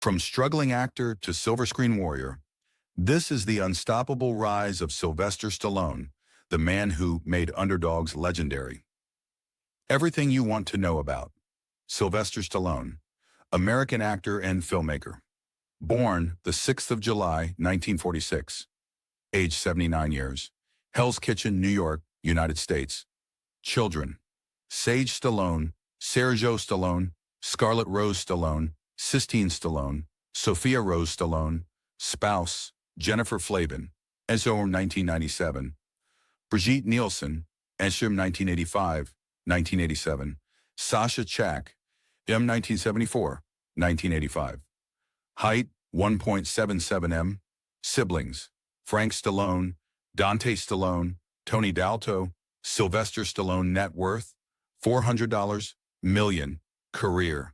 From struggling actor to silver screen warrior, this is the unstoppable rise of Sylvester Stallone, the man who made underdogs legendary. Everything you want to know about Sylvester Stallone, American actor and filmmaker. Born the 6th of July, 1946. Age 79 years. Hell's Kitchen, New York, United States. Children: Sage Stallone, Sergio Stallone, Scarlett Rose Stallone, Sistine Stallone, Sophia Rose Stallone. Spouse: Jennifer Flavin, Ezor 1997. Brigitte Nielsen, Eshim 1985, 1987. Sasha Chak, M 1974, 1985. Height: 1.77 m. Siblings: Frank Stallone, Dante Stallone, Tony Dalto. Sylvester Stallone. Net worth: $400 million. Career: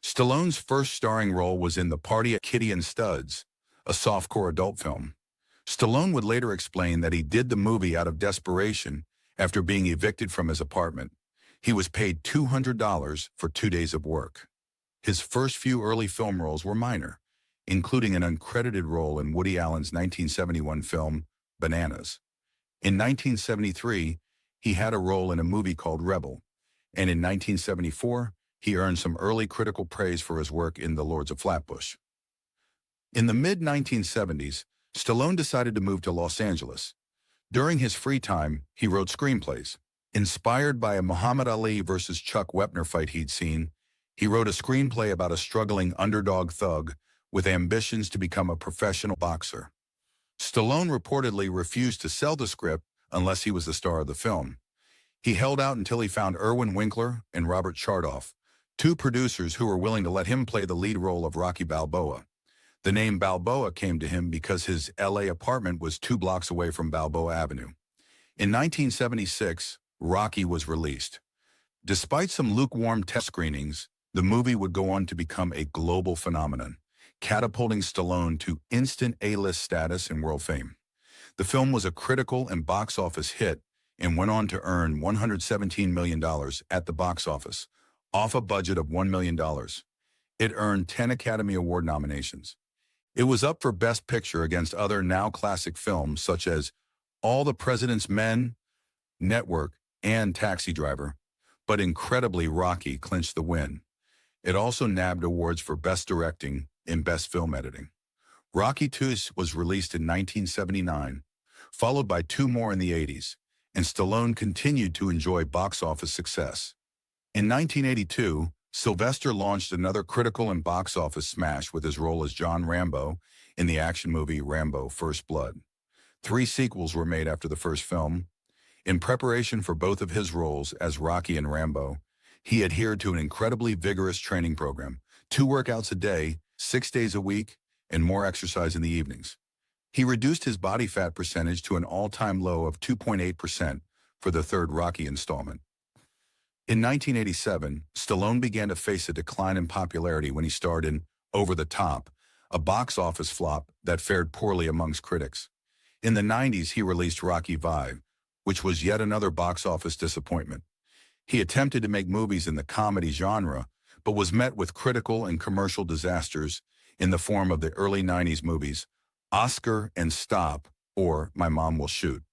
Stallone's first starring role was in The Party at Kitty and Studs, a softcore adult film. Stallone would later explain that he did the movie out of desperation after being evicted from his apartment. He was paid $200 for 2 days of work. His first few early film roles were minor, including an uncredited role in Woody Allen's 1971 film, Bananas. In 1973, he had a role in a movie called Rebel, and in 1974, he earned some early critical praise for his work in The Lords of Flatbush. In the mid-1970s, Stallone decided to move to Los Angeles. During his free time, he wrote screenplays. Inspired by a Muhammad Ali versus Chuck Wepner fight he'd seen, he wrote a screenplay about a struggling underdog thug with ambitions to become a professional boxer. Stallone reportedly refused to sell the script unless he was the star of the film. He held out until he found Irwin Winkler and Robert Chardoff, two producers who were willing to let him play the lead role of Rocky Balboa. The name Balboa came to him because his LA apartment was 2 blocks away from Balboa Avenue. In 1976, Rocky was released. Despite some lukewarm test screenings, the movie would go on to become a global phenomenon, catapulting Stallone to instant A-list status and world fame. The film was a critical and box office hit and went on to earn $117 million at the box office, off a budget of $1 million. It earned 10 Academy Award nominations. It was up for Best Picture against other now-classic films such as All the President's Men, Network, and Taxi Driver, but incredibly Rocky clinched the win. It also nabbed awards for Best Directing and Best Film Editing. Rocky II was released in 1979, followed by 2 more in the 80s, and Stallone continued to enjoy box office success. In 1982, Sylvester launched another critical and box office smash with his role as John Rambo in the action movie Rambo: First Blood. 3 sequels were made after the first film. In preparation for both of his roles as Rocky and Rambo, he adhered to an incredibly vigorous training program: 2 workouts a day, 6 days a week, and more exercise in the evenings. He reduced his body fat percentage to an all-time low of 2.8% for the 3rd Rocky installment. In 1987, Stallone began to face a decline in popularity when he starred in Over the Top, a box office flop that fared poorly amongst critics. In the 90s, he released Rocky V, which was yet another box office disappointment. He attempted to make movies in the comedy genre, but was met with critical and commercial disasters in the form of the early 90s movies Oscar and Stop, or My Mom Will Shoot.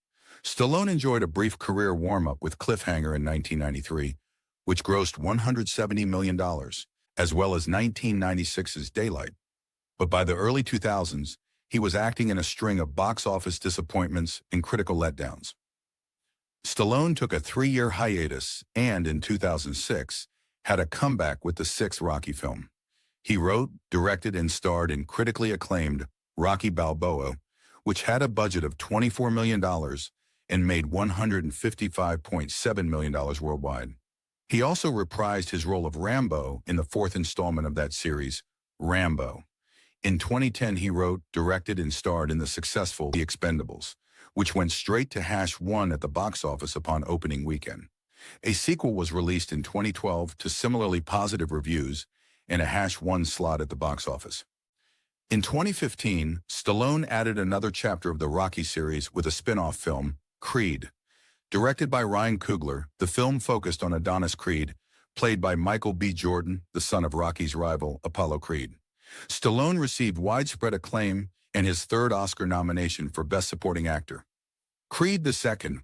Stallone enjoyed a brief career warm-up with Cliffhanger in 1993, which grossed $170 million, as well as 1996's Daylight. But by the early 2000s, he was acting in a string of box office disappointments and critical letdowns. Stallone took a 3-year hiatus and, in 2006, had a comeback with the 6th Rocky film. He wrote, directed, and starred in critically acclaimed Rocky Balboa, which had a budget of $24 million and made $155.7 million worldwide. He also reprised his role of Rambo in the 4th installment of that series, Rambo. In 2010, he wrote, directed, and starred in the successful The Expendables, which went straight to #1 at the box office upon opening weekend. A sequel was released in 2012 to similarly positive reviews and a #1 slot at the box office. In 2015, Stallone added another chapter of the Rocky series with a spin-off film, Creed. Directed by Ryan Coogler, the film focused on Adonis Creed, played by Michael B. Jordan, the son of Rocky's rival, Apollo Creed. Stallone received widespread acclaim and his third Oscar nomination for Best Supporting Actor. Creed II,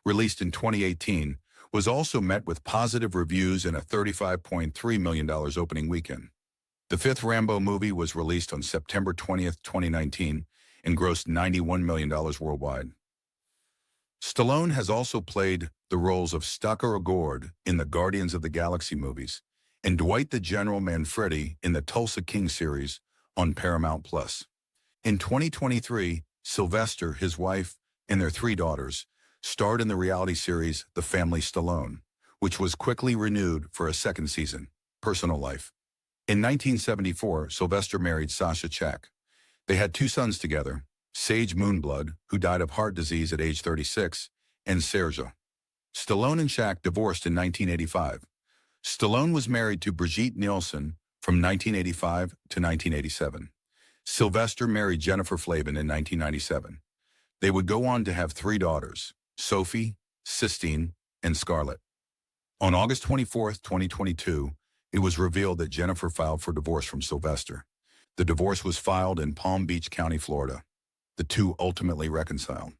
released in 2018, was also met with positive reviews and a $35.3 million opening weekend. The fifth Rambo movie was released on September 20th, 2019, and grossed $91 million worldwide. Stallone has also played the roles of Stucker Gord in the Guardians of the Galaxy movies and Dwight the General Manfredi in the Tulsa King series on Paramount+. In 2023, Sylvester, his wife, and their three daughters starred in the reality series The Family Stallone, which was quickly renewed for a second season. Personal life. In 1974, Sylvester married Sasha Chak. They had two sons together, Sage Moonblood, who died of heart disease at age 36, and Sergio. Stallone and Chak divorced in 1985. Stallone was married to Brigitte Nielsen from 1985 to 1987. Sylvester married Jennifer Flavin in 1997. They would go on to have three daughters, Sophie, Sistine, and Scarlett. On August 24, 2022, it was revealed that Jennifer filed for divorce from Sylvester. The divorce was filed in Palm Beach County, Florida. The two ultimately reconciled.